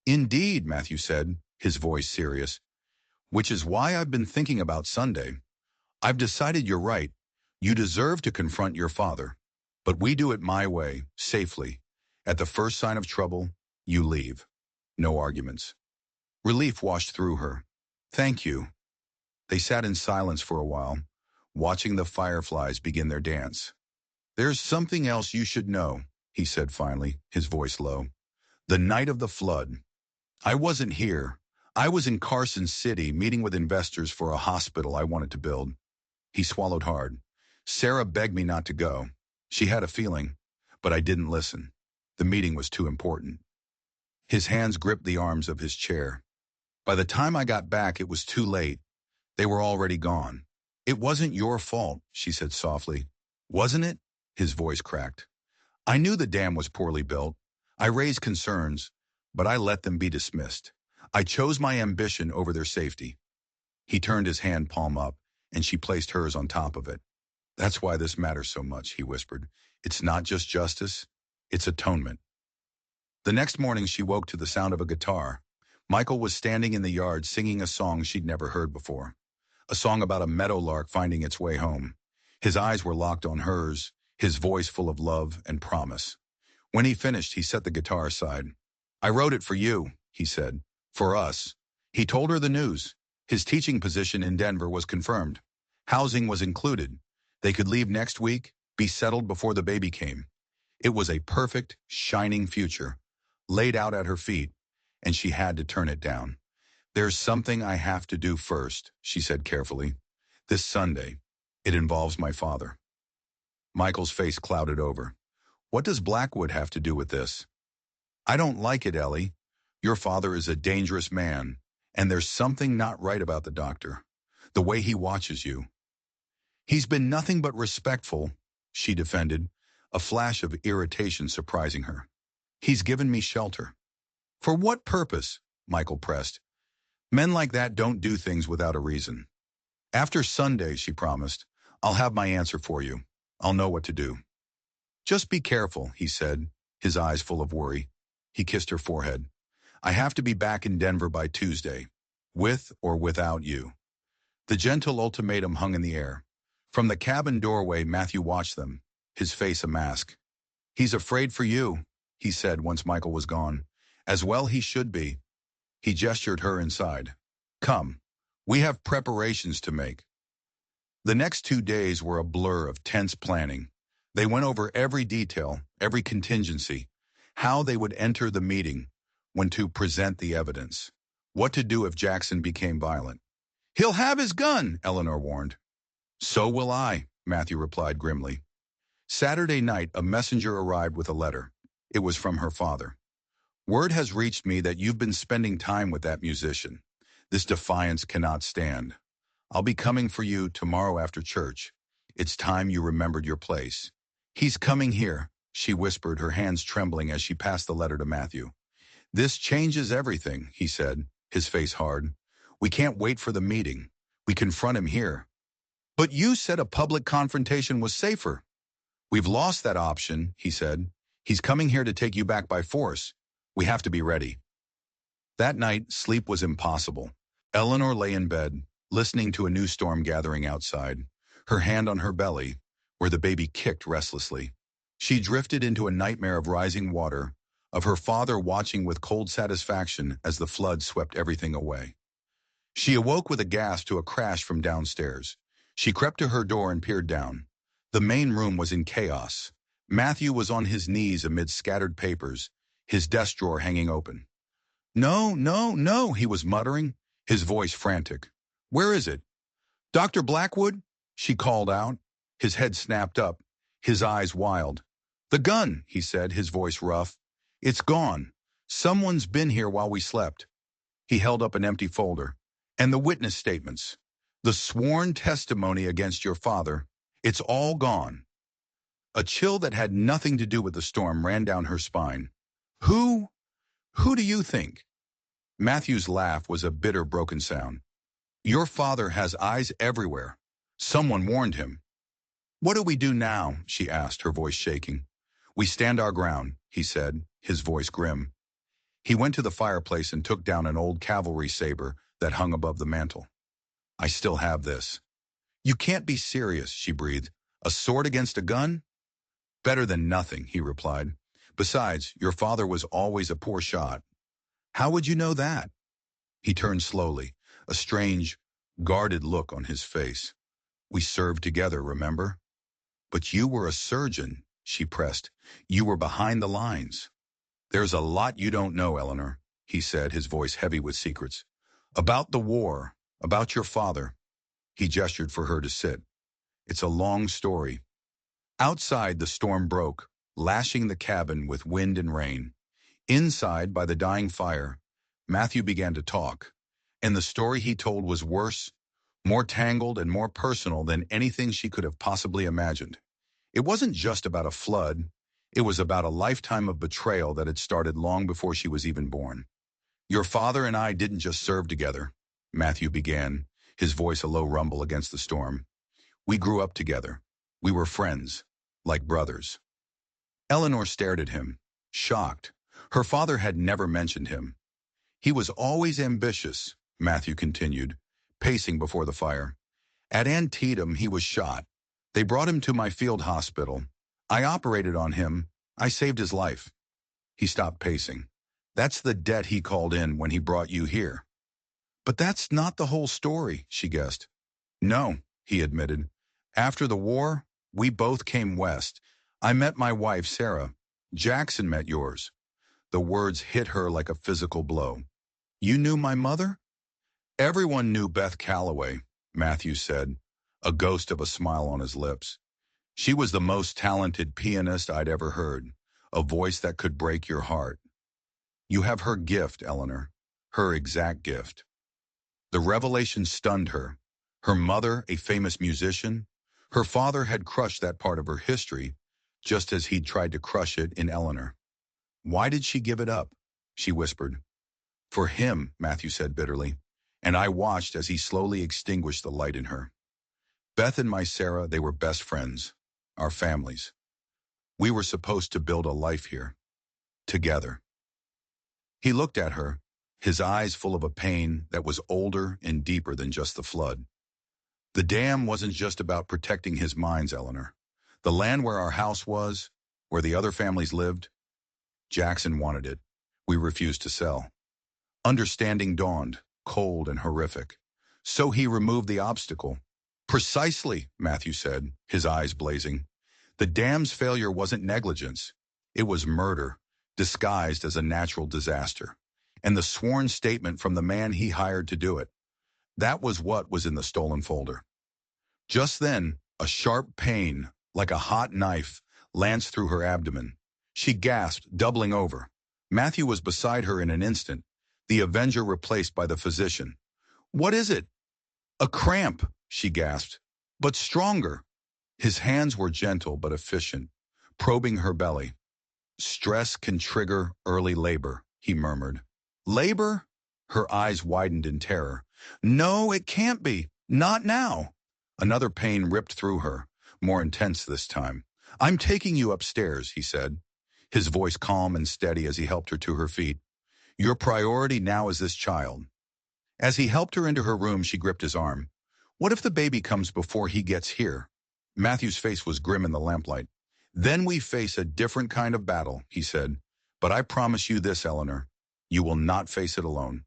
"Indeed," Matthew said, his voice serious. "Which is why I've been thinking about Sunday. I've decided you're right. You deserve to confront your father. But we do it my way, safely. At the first sign of trouble, you leave. No arguments." Relief washed through her. "Thank you." They sat in silence for a while, watching the fireflies begin their dance. "There's something else you should know," he said finally, his voice low. "The night of the flood. I wasn't here. I was in Carson City meeting with investors for a hospital I wanted to build." He swallowed hard. "Sarah begged me not to go. She had a feeling, but I didn't listen. The meeting was too important." His hands gripped the arms of his chair. "By the time I got back, it was too late. They were already gone." "It wasn't your fault," she said softly. "Wasn't it?" His voice cracked. "I knew the dam was poorly built. I raised concerns, but I let them be dismissed. I chose my ambition over their safety." He turned his hand palm up, and she placed hers on top of it. "That's why this matters so much," he whispered. "It's not just justice, it's atonement." The next morning she woke to the sound of a guitar. Michael was standing in the yard singing a song she'd never heard before. A song about a meadowlark finding its way home. His eyes were locked on hers, his voice full of love and promise. When he finished, he set the guitar aside. "I wrote it for you," he said. "For us." He told her the news. His teaching position in Denver was confirmed. Housing was included. They could leave next week, be settled before the baby came. It was a perfect, shining future, laid out at her feet, and she had to turn it down. "There's something I have to do first," she said carefully. "This Sunday. It involves my father." Michael's face clouded over. "What does Blackwood have to do with this?" "I don't like it, Ellie. Your father is a dangerous man, and there's something not right about the doctor. The way he watches you. He's been nothing but respectful, she defended, a flash of irritation surprising her. He's given me shelter. For what purpose? Michael pressed. Men like that don't do things without a reason. After Sunday, she promised, I'll have my answer for you. I'll know what to do. Just be careful, he said, his eyes full of worry. He kissed her forehead. I have to be back in Denver by Tuesday, with or without you. The gentle ultimatum hung in the air. From the cabin doorway, Matthew watched them, his face a mask. He's afraid for you, he said once Michael was gone. As well he should be. He gestured her inside. Come, we have preparations to make. The next 2 days were a blur of tense planning. They went over every detail, every contingency, how they would enter the meeting, when to present the evidence, what to do if Jackson became violent. He'll have his gun, Eleanor warned. So will I, Matthew replied grimly. Saturday night, a messenger arrived with a letter. It was from her father. Word has reached me that you've been spending time with that musician. This defiance cannot stand. I'll be coming for you tomorrow after church. It's time you remembered your place. He's coming here, she whispered, her hands trembling as she passed the letter to Matthew. This changes everything, he said, his face hard. We can't wait for the meeting. We confront him here. But you said a public confrontation was safer. We've lost that option, he said. He's coming here to take you back by force. We have to be ready. That night, sleep was impossible. Eleanor lay in bed, listening to a new storm gathering outside, her hand on her belly, where the baby kicked restlessly. She drifted into a nightmare of rising water, of her father watching with cold satisfaction as the flood swept everything away. She awoke with a gasp to a crash from downstairs. She crept to her door and peered down. The main room was in chaos. Matthew was on his knees amid scattered papers, his desk drawer hanging open. No, no, no, he was muttering, his voice frantic. Where is it? Dr. Blackwood? She called out. His head snapped up, his eyes wild. The gun, he said, his voice rough. It's gone. Someone's been here while we slept. He held up an empty folder. And the witness statements. The sworn testimony against your father. It's all gone. A chill that had nothing to do with the storm ran down her spine. Who do you think? Matthew's laugh was a bitter, broken sound. Your father has eyes everywhere. Someone warned him. What do we do now? She asked, her voice shaking. We stand our ground, he said, his voice grim. He went to the fireplace and took down an old cavalry saber that hung above the mantel. I still have this. You can't be serious, she breathed. A sword against a gun? Better than nothing, he replied. Besides, your father was always a poor shot. How would you know that? He turned slowly, a strange, guarded look on his face. We served together, remember? But you were a surgeon, she pressed. You were behind the lines. There's a lot you don't know, Eleanor, he said, his voice heavy with secrets. About the war, about your father. He gestured for her to sit. It's a long story. Outside, the storm broke, lashing the cabin with wind and rain. Inside, by the dying fire, Matthew began to talk, and the story he told was worse, more tangled and more personal than anything she could have possibly imagined. It wasn't just about a flood. It was about a lifetime of betrayal that had started long before she was even born. Your father and I didn't just serve together, Matthew began, his voice a low rumble against the storm. We grew up together. We were friends, like brothers. Eleanor stared at him, shocked. Her father had never mentioned him. He was always ambitious, Matthew continued, pacing before the fire. At Antietam, he was shot. They brought him to my field hospital. I operated on him. I saved his life. He stopped pacing. That's the debt he called in when he brought you here. But that's not the whole story, she guessed. No, he admitted. After the war, we both came west. I met my wife, Sarah. Jackson met yours. The words hit her like a physical blow. You knew my mother? Everyone knew Beth Calloway, Matthew said, a ghost of a smile on his lips. She was the most talented pianist I'd ever heard, a voice that could break your heart. You have her gift, Eleanor. Her exact gift. The revelation stunned her. Her mother, a famous musician, her father had crushed that part of her history, just as he'd tried to crush it in Eleanor. Why did she give it up? She whispered. For him, Matthew said bitterly, and I watched as he slowly extinguished the light in her. Beth and my Sarah, they were best friends, our families. We were supposed to build a life here, together. He looked at her, his eyes full of a pain that was older and deeper than just the flood. The dam wasn't just about protecting his mines, Eleanor. The land where our house was, where the other families lived, Jackson wanted it. We refused to sell. Understanding dawned, cold and horrific. So he removed the obstacle. Precisely, Matthew said, his eyes blazing. The dam's failure wasn't negligence. It was murder, disguised as a natural disaster. And the sworn statement from the man he hired to do it. That was what was in the stolen folder. Just then, a sharp pain, like a hot knife, lanced through her abdomen. She gasped, doubling over. Matthew was beside her in an instant, the avenger replaced by the physician. What is it? A cramp, she gasped, but stronger. His hands were gentle but efficient, probing her belly. Stress can trigger early labor, he murmured. Labor? Her eyes widened in terror. No, it can't be. Not now. Another pain ripped through her, more intense this time. I'm taking you upstairs, he said, his voice calm and steady as he helped her to her feet. Your priority now is this child. As he helped her into her room, she gripped his arm. What if the baby comes before he gets here? Matthew's face was grim in the lamplight. Then we face a different kind of battle, he said. But I promise you this, Eleanor. You will not face it alone.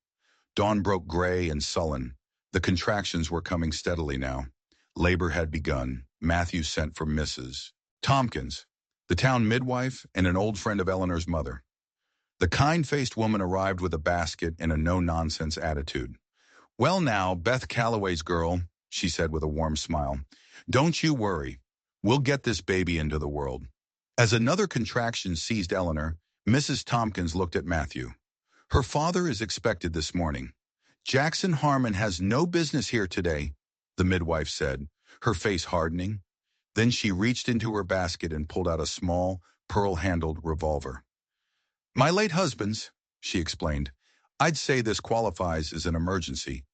Dawn broke gray and sullen. The contractions were coming steadily now. Labor had begun. Matthew sent for Mrs. Tompkins, the town midwife and an old friend of Eleanor's mother. The kind-faced woman arrived with a basket and a no-nonsense attitude. Well now, Beth Calloway's girl, she said with a warm smile. Don't you worry. We'll get this baby into the world. As another contraction seized Eleanor, Mrs. Tompkins looked at Matthew. Her father is expected this morning. Jackson Harmon has no business here today, the midwife said, her face hardening. Then she reached into her basket and pulled out a small, pearl-handled revolver. My late husband's, she explained. I'd say this qualifies as an emergency.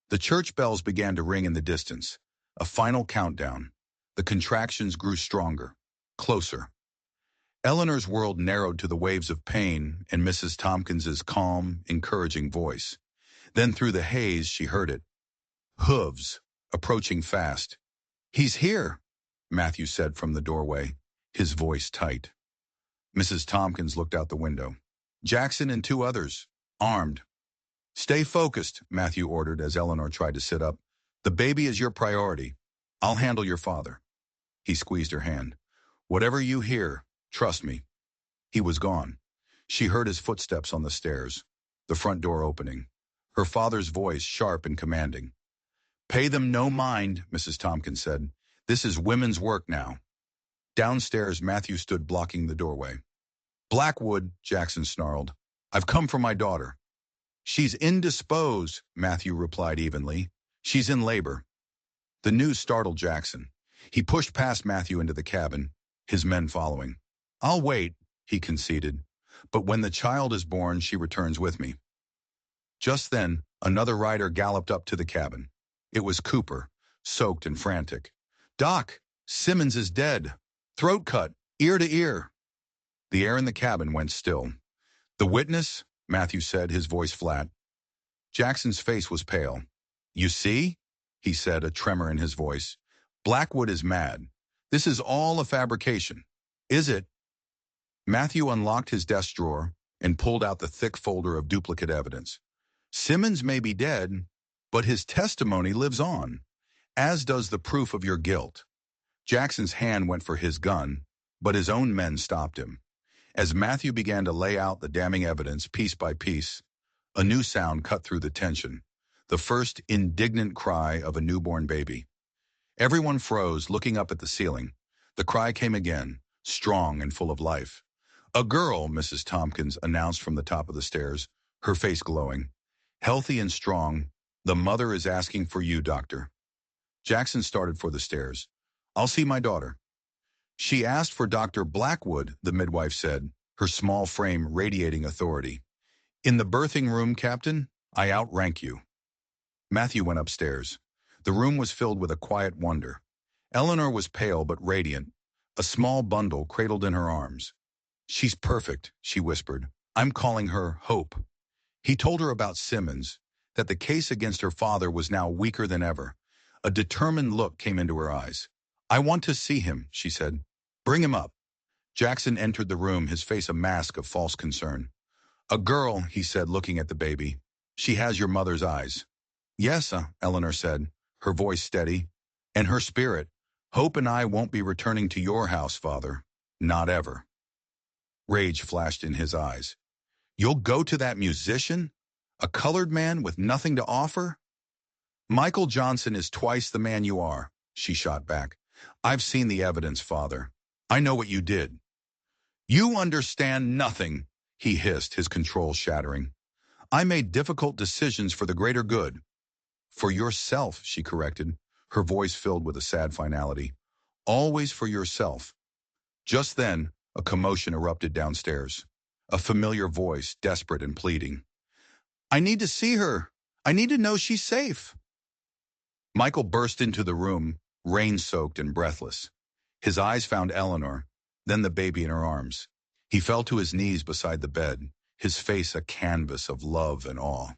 The church bells began to ring in the distance. A final countdown. The contractions grew stronger, closer. Eleanor's world narrowed to the waves of pain and Mrs. Tompkins's calm, encouraging voice. Then through the haze she heard it. Hooves, approaching fast. He's here, Matthew said from the doorway, his voice tight. Mrs. Tompkins looked out the window. Jackson and two others, armed. Stay focused, Matthew ordered as Eleanor tried to sit up. The baby is your priority. I'll handle your father. He squeezed her hand. Whatever you hear, trust me. He was gone. She heard his footsteps on the stairs, the front door opening, her father's voice sharp and commanding. Pay them no mind, Mrs. Tompkins said. This is women's work now. Downstairs, Matthew stood blocking the doorway. Blackwood, Jackson snarled. I've come for my daughter. She's indisposed, Matthew replied evenly. She's in labor. The news startled Jackson. He pushed past Matthew into the cabin, his men following. I'll wait, he conceded. But when the child is born, she returns with me. Just then, another rider galloped up to the cabin. It was Cooper, soaked and frantic. Doc, Simmons is dead. Throat cut, ear to ear. The air in the cabin went still. The witness, Matthew said, his voice flat. Jackson's face was pale. You see, he said, a tremor in his voice. Blackwood is mad. This is all a fabrication. Is it? Matthew unlocked his desk drawer and pulled out the thick folder of duplicate evidence. Simmons may be dead, but his testimony lives on, as does the proof of your guilt. Jackson's hand went for his gun, but his own men stopped him. As Matthew began to lay out the damning evidence piece by piece, a new sound cut through the tension, the first indignant cry of a newborn baby. Everyone froze, looking up at the ceiling. The cry came again, strong and full of life. "A girl," Mrs. Tompkins announced from the top of the stairs, her face glowing. "Healthy and strong. The mother is asking for you, doctor." Jackson started for the stairs. "I'll see my daughter." "She asked for Dr. Blackwood," the midwife said, her small frame radiating authority. "In the birthing room, Captain, I outrank you." Matthew went upstairs. The room was filled with a quiet wonder. Eleanor was pale but radiant, a small bundle cradled in her arms. "She's perfect," she whispered. "I'm calling her Hope." He told her about Simmons, that the case against her father was now weaker than ever. A determined look came into her eyes. "I want to see him," she said. "Bring him up." Jackson entered the room, his face a mask of false concern. "A girl," he said, looking at the baby. "She has your mother's eyes." "Yes," Eleanor said, her voice steady. "And her spirit. Hope and I won't be returning to your house, Father. Not ever." Rage flashed in his eyes. "You'll go to that musician? A colored man with nothing to offer?" "Michael Johnson is twice the man you are," she shot back. "I've seen the evidence, Father. I know what you did." "You understand nothing," he hissed, his control shattering. "I made difficult decisions for the greater good." "For yourself," she corrected, her voice filled with a sad finality. "Always for yourself." Just then, a commotion erupted downstairs. A familiar voice, desperate and pleading. "I need to see her. I need to know she's safe." Michael burst into the room, rain-soaked and breathless. His eyes found Eleanor, then the baby in her arms. He fell to his knees beside the bed, his face a canvas of love and awe.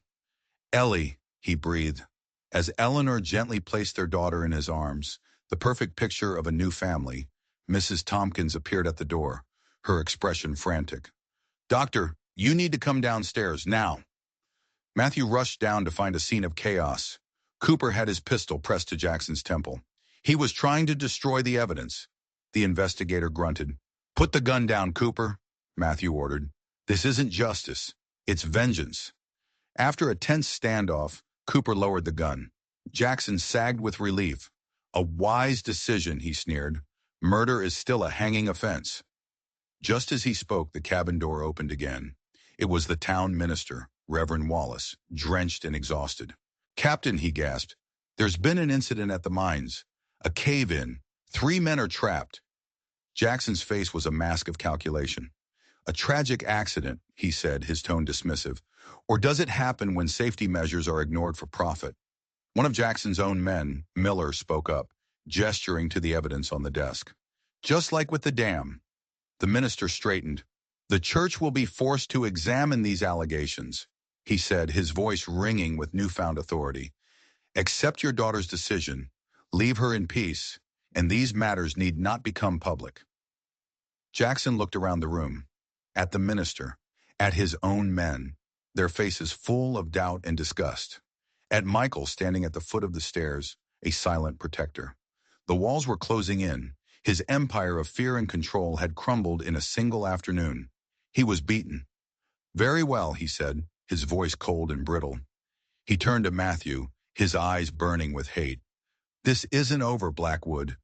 "Ellie," he breathed, as Eleanor gently placed their daughter in his arms, the perfect picture of a new family. Mrs. Tompkins appeared at the door, her expression frantic. "Doctor, you need to come downstairs, now." Matthew rushed down to find a scene of chaos. Cooper had his pistol pressed to Jackson's temple. He was trying to destroy the evidence. The investigator grunted. "Put the gun down, Cooper," Matthew ordered. "This isn't justice. It's vengeance." After a tense standoff, Cooper lowered the gun. Jackson sagged with relief. "A wise decision," he sneered. "Murder is still a hanging offense." Just as he spoke, the cabin door opened again. It was the town minister, Reverend Wallace, drenched and exhausted. "Captain," he gasped, "there's been an incident at the mines. A cave-in. 3 men are trapped." Jackson's face was a mask of calculation. "A tragic accident," he said, his tone dismissive. "Or does it happen when safety measures are ignored for profit?" One of Jackson's own men, Miller, spoke up, gesturing to the evidence on the desk. "Just like with the dam." The minister straightened. "The church will be forced to examine these allegations," he said, his voice ringing with newfound authority. "Accept your daughter's decision, leave her in peace, and these matters need not become public." Jackson looked around the room, at the minister, at his own men, their faces full of doubt and disgust, at Michael standing at the foot of the stairs, a silent protector. The walls were closing in. His empire of fear and control had crumbled in a single afternoon. He was beaten. "Very well," he said, his voice cold and brittle. He turned to Matthew, his eyes burning with hate. "This isn't over, Blackwood."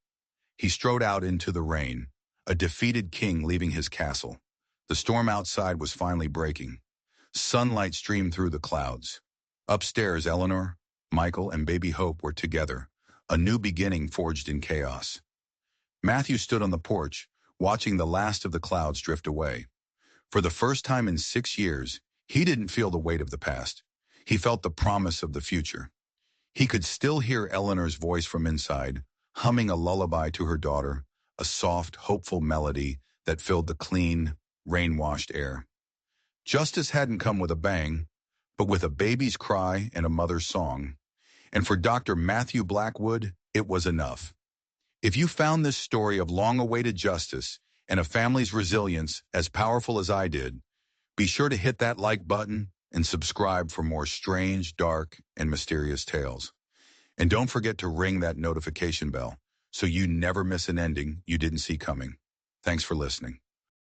He strode out into the rain, a defeated king leaving his castle. The storm outside was finally breaking. Sunlight streamed through the clouds. Upstairs, Eleanor, Michael, and baby Hope were together, a new beginning forged in chaos. Matthew stood on the porch, watching the last of the clouds drift away. For the first time in 6 years, he didn't feel the weight of the past. He felt the promise of the future. He could still hear Eleanor's voice from inside, humming a lullaby to her daughter, a soft, hopeful melody that filled the clean, rain-washed air. Justice hadn't come with a bang, but with a baby's cry and a mother's song. And for Dr. Matthew Blackwood, it was enough. If you found this story of long-awaited justice and a family's resilience as powerful as I did, be sure to hit that like button and subscribe for more strange, dark, and mysterious tales. And don't forget to ring that notification bell so you never miss an ending you didn't see coming. Thanks for listening.